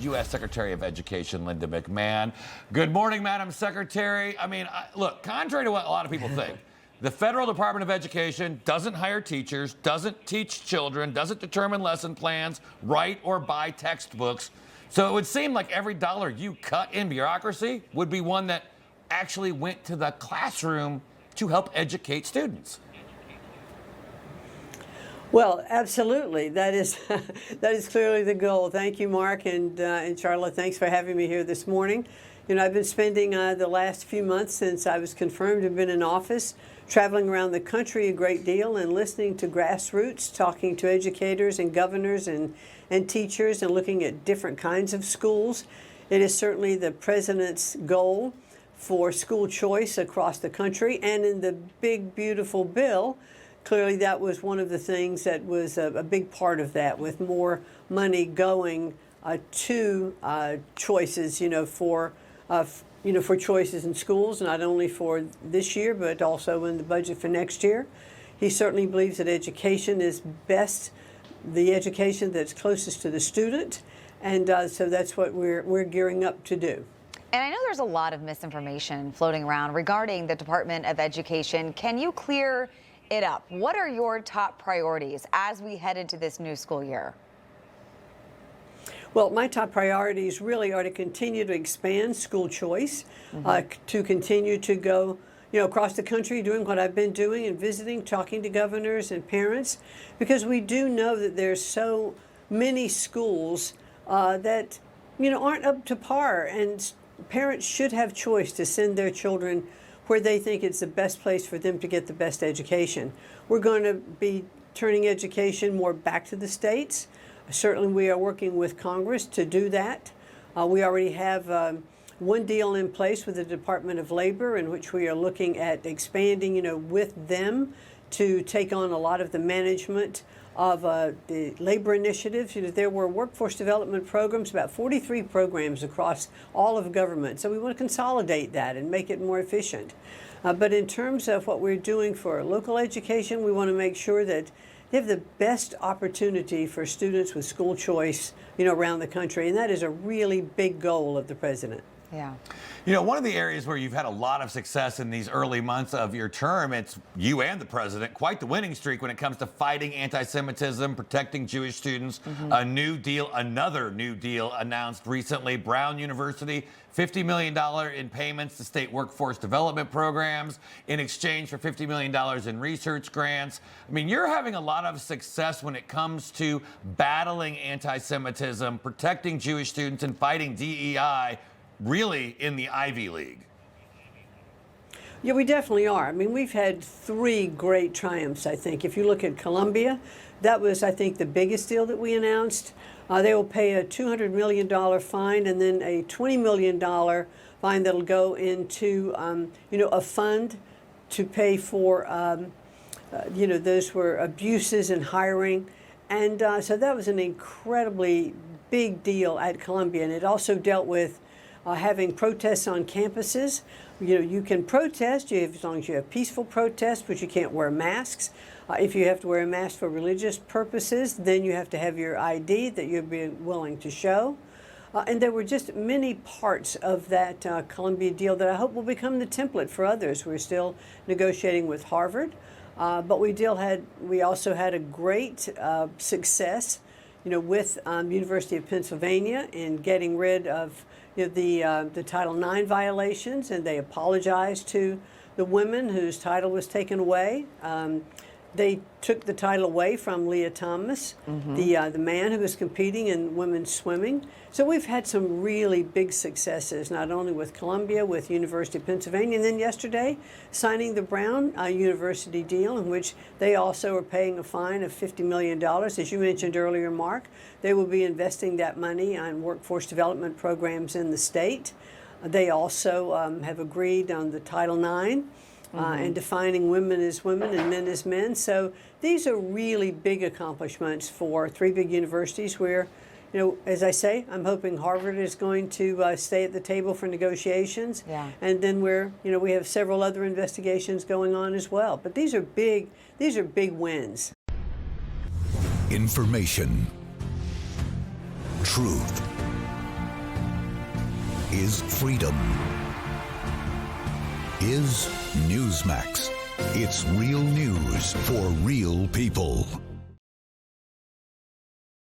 U.S. Secretary of Education Linda McMahon. Good morning, Madam Secretary. Look, contrary to what a lot of people think, the Federal Department of Education doesn't hire teachers, doesn't teach children, doesn't determine lesson plans, write or buy textbooks. So it would seem like every dollar you cut in bureaucracy would be one that actually went to the classroom to help educate students. Well, absolutely. That is that is clearly the goal. Thank you, Mark, and Charlotte. Thanks for having me here this morning. You know, I've been spending the last few months since I was confirmed and been in office, traveling around the country a great deal and listening to grassroots, talking to educators and governors and teachers and looking at different kinds of schools. It is certainly the president's goal for school choice across the country, and in the big, beautiful bill, clearly that was one of the things that was a big part of that, with more money going to choices, for choices in schools, not only for this year, but also in the budget for next year. He certainly believes that education is best, the education that's closest to the student, and so that's what we're gearing up to do. And I know there's a lot of misinformation floating around regarding the Department of Education. Can you clear it up? What are your top priorities as we head into this new school year? Well, my top priorities really are to continue to expand school choice, to continue to go, across the country doing what I've been doing and visiting, talking to governors and parents, because we do know that there's so many schools that, aren't up to par, and parents should have choice to send their children where they think it's the best place for them to get the best education. We're going to be turning education more back to the states. Certainly we are working with Congress to do that. We already have one deal in place with the Department of Labor in which we are looking at expanding, with them to take on a lot of the management of the labor initiatives. There were workforce development programs, about 43 programs across all of government. So we want to consolidate that and make it more efficient. But in terms of what we're doing for local education, we want to make sure that they have the best opportunity for students with school choice, around the country. And that is a really big goal of the president. Yeah. One of the areas where you've had a lot of success in these early months of your term, it's you and the president, quite the winning streak when it comes to fighting anti-Semitism, protecting Jewish students. Another new deal announced recently. Brown University, $50 million in payments to state workforce development programs in exchange for $50 million in research grants. You're having a lot of success when it comes to battling anti-Semitism, protecting Jewish students, and fighting DEI, really in the Ivy League. Yeah, we definitely are. We've had three great triumphs, I think. If you look at Columbia, that was, I think, the biggest deal that we announced. They will pay a $200 million fine and then a $20 million fine that'll go into, a fund to pay for, those were abuses in hiring. And so that was an incredibly big deal at Columbia. And it also dealt with having protests on campuses. You can protest as long as you have peaceful protests, but you can't wear masks. If you have to wear a mask for religious purposes, then you have to have your ID that you'd be willing to show. And there were just many parts of that Columbia deal that I hope will become the template for others. We're still negotiating with Harvard, but we also had a great success, with University of Pennsylvania in getting rid of the Title IX violations, and they apologized to the women whose title was taken away. They took the title away from Leah Thomas, the man who was competing in women's swimming. So we've had some really big successes, not only with Columbia, with University of Pennsylvania, and then yesterday signing the Brown University deal, in which they also are paying a fine of $50 million. As you mentioned earlier, Mark, they will be investing that money on workforce development programs in the state. They also have agreed on the Title IX. And defining women as women and men as men. So these are really big accomplishments for three big universities where, as I say, I'm hoping Harvard is going to stay at the table for negotiations. Yeah. And then we have several other investigations going on as well. But these are big wins. Information, truth, is freedom. Is Newsmax. It's real news for real people.